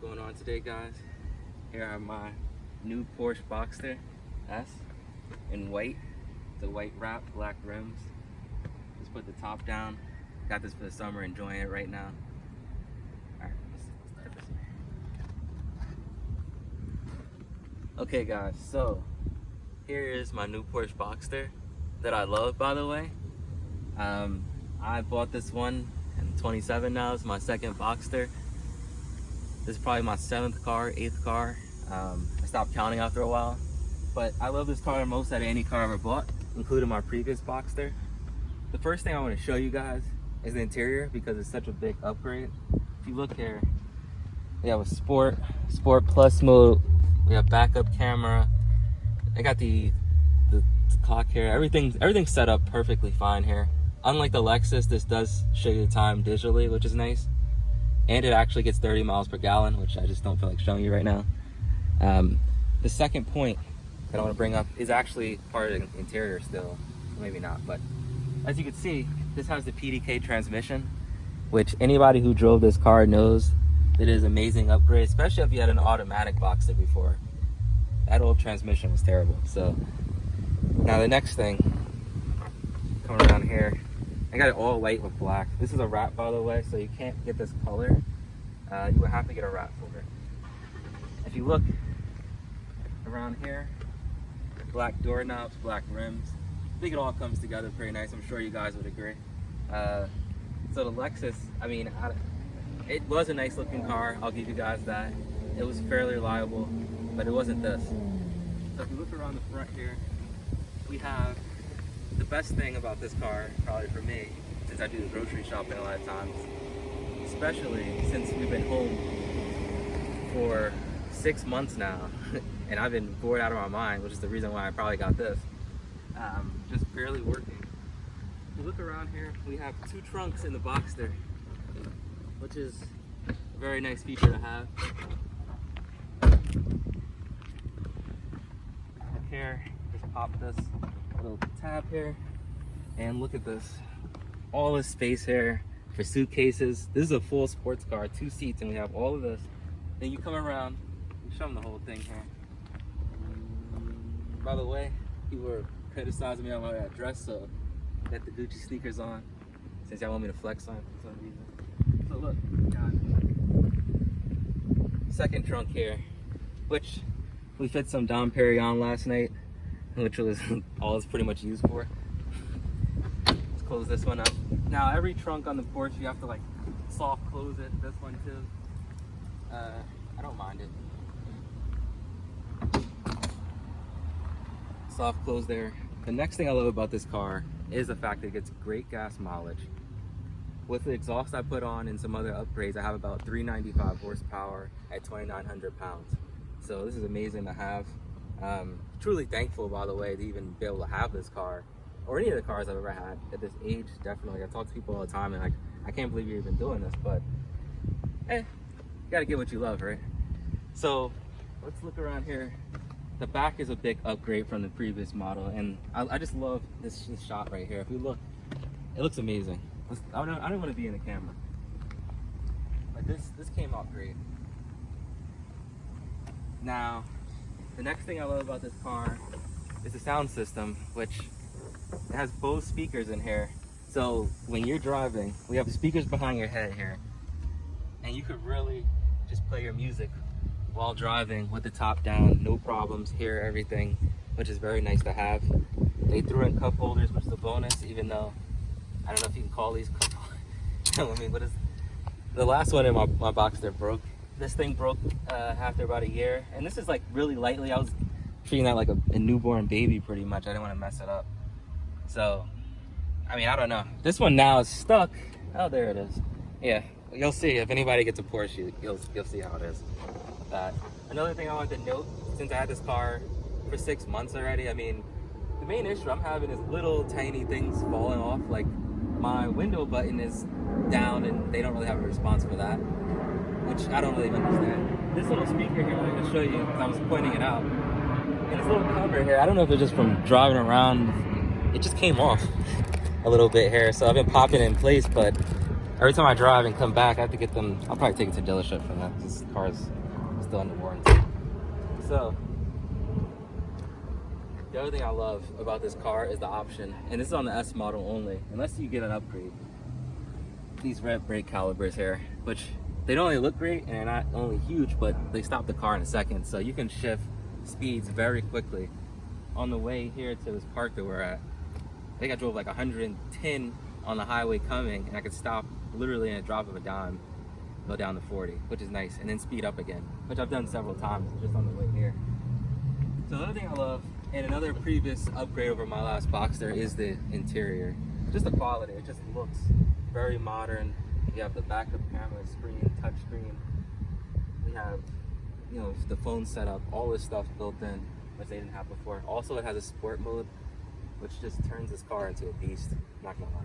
going on today, guys? Here are my new Porsche Boxster S in white. The white wrap, black rims. Just put the top down. Got this for the summer, enjoying it right now. Alright, let's start this. Okay guys, so here is my new Porsche Boxster that I love, by the way. I bought this one in 27 now. It's my second Boxster. This is probably my 7th car, 8th car. I stopped counting after a while. But I love this car the most out of any car I ever bought, including my previous Boxster. The first thing I want to show you guys is the interior because it's such a big upgrade. If you look here, we have a Sport Plus mode. We have backup camera. I got the clock here. Everything's set up perfectly fine here. Unlike the Lexus, this does show you the time digitally, which is nice. And it actually gets 30 miles per gallon, which I just don't feel like showing you right now. The second point that I want to bring up is actually part of the interior still. Maybe not, but as you can see, this has the PDK transmission, which anybody who drove this car knows it is an amazing upgrade, especially if you had an automatic Boxster before. That old transmission was terrible. So now the next thing, coming around here, I got it all white with black. This is a wrap, by the way, so you can't get this color. You would have to get a wrap for it. If you look around here, black doorknobs, black rims. I think it all comes together pretty nice. I'm sure you guys would agree. So the Lexus, I mean, it was a nice looking car. I'll give you guys that. It was fairly reliable, but it wasn't this. So if you look around the front here, we have the best thing about this car, probably for me, since I do the grocery shopping a lot of times, especially since we've been home for 6 months now, and I've been bored out of my mind, which is the reason why I probably got this. Just barely working. If you look around here, we have 2 trunks in the Boxster, which is a very nice feature to have. Look here, just pop this little tab here, and look at this. All this space here for suitcases. This is a full sports car, 2 seats, and we have all of this. Then you come around, show them the whole thing here. By the way, people were criticizing me on my dress, so I got the Gucci sneakers on, since y'all want me to flex on for some reason. So look, got second trunk here, which we fit some Dom Perignon last night, which was all it's pretty much used for. Let's close this one up. Now every trunk on the Porsche, you have to like soft close it. This one too. I don't mind it. Soft close there. The next thing I love about this car is the fact that it gets great gas mileage. With the exhaust I put on and some other upgrades, I have about 395 horsepower at 2,900 pounds. So this is amazing to have. Truly thankful, by the way, to even be able to have this car, or any of the cars I've ever had at this age. Definitely, I talk to people all the time, and like, I can't believe you're even doing this, but you gotta get what you love, right? So let's look around here. The back is a big upgrade from the previous model, and I just love this shot right here. If you look, it looks amazing. I don't want to be in the camera, but this came out great. Now, the next thing I love about this car is the sound system, which it has both speakers in here. So when you're driving, we have speakers behind your head here, and you could really just play your music while driving with the top down, no problems, hear everything, which is very nice to have. They threw in cup holders, which is a bonus, even though I don't know if you can call these cup holders. I mean, what is the last one in my Boxster broke. This thing broke after about a year, and this is like really lightly. I was treating that like a newborn baby pretty much. I didn't want to mess it up. So, I mean, I don't know. This one now is stuck. Oh, there it is. Yeah, you'll see. If anybody gets a Porsche, you'll see how it is. Another thing I wanted to note, since I had this car for 6 months already, I mean, the main issue I'm having is little tiny things falling off. Like my window button is down, and they don't really have a response for that, which I don't really understand. This little speaker here, I'm going to show you, because I was pointing it out. And this little cover here, I don't know if it's just from driving around, it just came off a little bit here. So I've been popping it in place, but I every time I drive and come back, I have to get them. I'll probably take it to the dealership for that. This car's still under warranty. So the other thing I love about this car is the option, and this is on the S model only, unless you get an upgrade. These red brake calipers here, which they don't only look great and they're not only huge, but they stop the car in a second, so you can shift speeds very quickly. On the way here to this park that we're at, I think I drove like 110 on the highway coming, and I could stop literally in a drop of a dime, go down to 40, which is nice, and then speed up again, which I've done several times just on the way here. So the other thing I love, and another previous upgrade over my last Boxster, is the interior. Just the quality, it just looks very modern. You have the backup camera, screen, touch screen. We have, you know, the phone setup, all this stuff built in, which they didn't have before. Also, it has a sport mode, which just turns this car into a beast. Not gonna lie.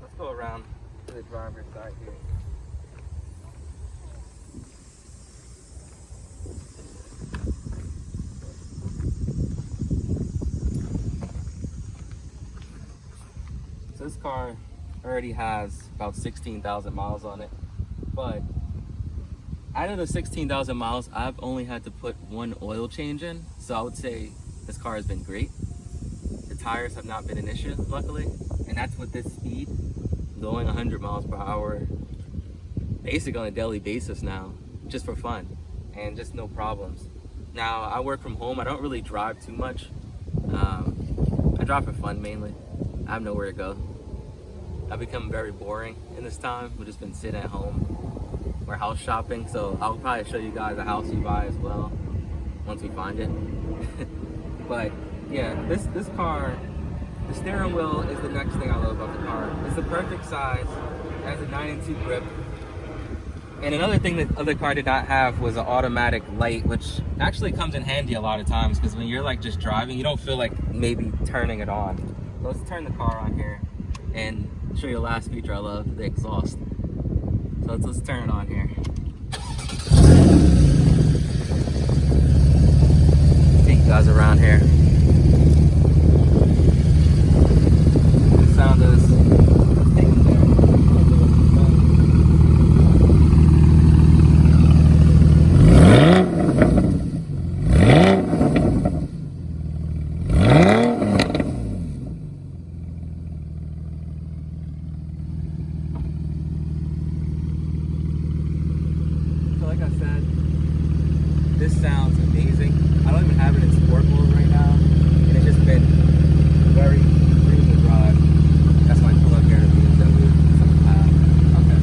Let's go around to the driver's side here. So this car already has about 16,000 miles on it, but out of the 16,000 miles, I've only had to put one oil change in, so I would say this car has been great. The tires have not been an issue, luckily, and that's with this speed, going 100 miles per hour, basically on a daily basis now, just for fun, and just no problems. Now, I work from home, I don't really drive too much. I drive for fun mainly. I have nowhere to go. I've become very boring in this time. We've just been sitting at home. We're house shopping, so I'll probably show you guys a house we buy as well once we find it. But yeah, this car, the steering wheel is the next thing I love about the car. It's the perfect size. It has a 9-2 grip. And another thing that the other car did not have was an automatic light, which actually comes in handy a lot of times, because when you're like just driving, you don't feel like maybe turning it on. So let's turn the car on here and show you the last feature I love, the exhaust. So let's turn it on here. Take you guys around here. The sound is taken there. Like I said, this sounds amazing. I don't even have it in sport mode right now, and it's just been very smooth to drive. That's why I pull up here to BMW. Okay.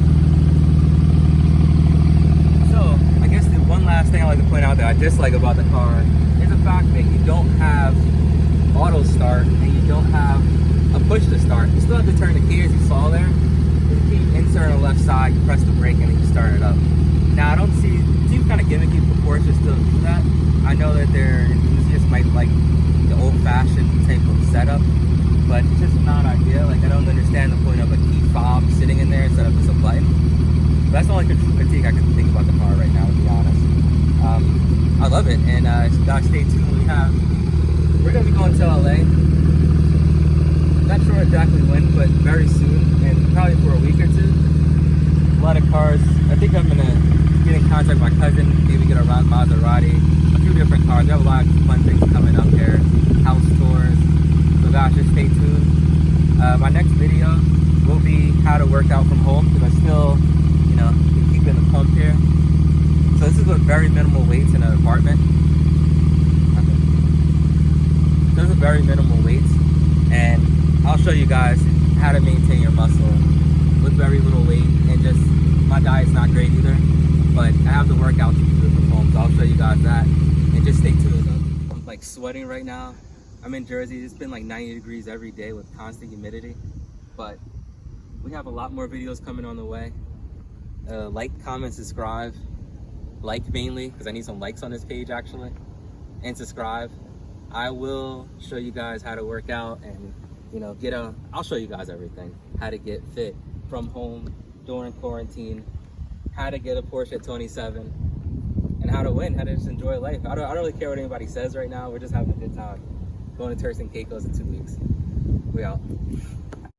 So I guess the one last thing I like to point out that I dislike about the car is the fact that you don't have auto start and you don't have a push to start. You still have to turn the key, as you saw there. The key insert on the left side, you press the brake, and then you start it up. Now, I don't see, it seems kind of gimmicky for Porsche to still do that. I know that their enthusiasts might like the old-fashioned type of setup, but it's just not ideal. Like, I don't understand the point of a key fob sitting in there instead of just a button. But that's the only critique I can think about the car right now, to be honest. I love it, and guys, stay tuned. We're going to be going to LA. Not sure exactly when, but very soon, and probably for a week or two. A lot of cars. I think I'm going to get in contact with my cousin, maybe get a Maserati, a few different cars. We have a lot of fun things coming up here, house tours. So guys, just stay tuned. My next video will be how to work out from home, because I still, you know, keeping the pump here. So this is with very minimal weights in an apartment. Okay. So this is very minimal weights, and I'll show you guys how to maintain your muscle with very little weight, and just, my diet's not great either, but I have the workouts to do from home, so I'll show you guys that, and just stay tuned. I'm like sweating right now. I'm in Jersey. It's been like 90 degrees every day with constant humidity, but we have a lot more videos coming on the way. Like, comment, subscribe. Like mainly, because I need some likes on this page actually, and subscribe. I will show you guys how to work out, and you know, I'll show you guys everything. How to get fit from home during quarantine, how to get a Porsche 27, and how to win, how to just enjoy life. I don't really care what anybody says right now. We're just having a good time. Going to Turks and Caicos in 2 weeks. We out.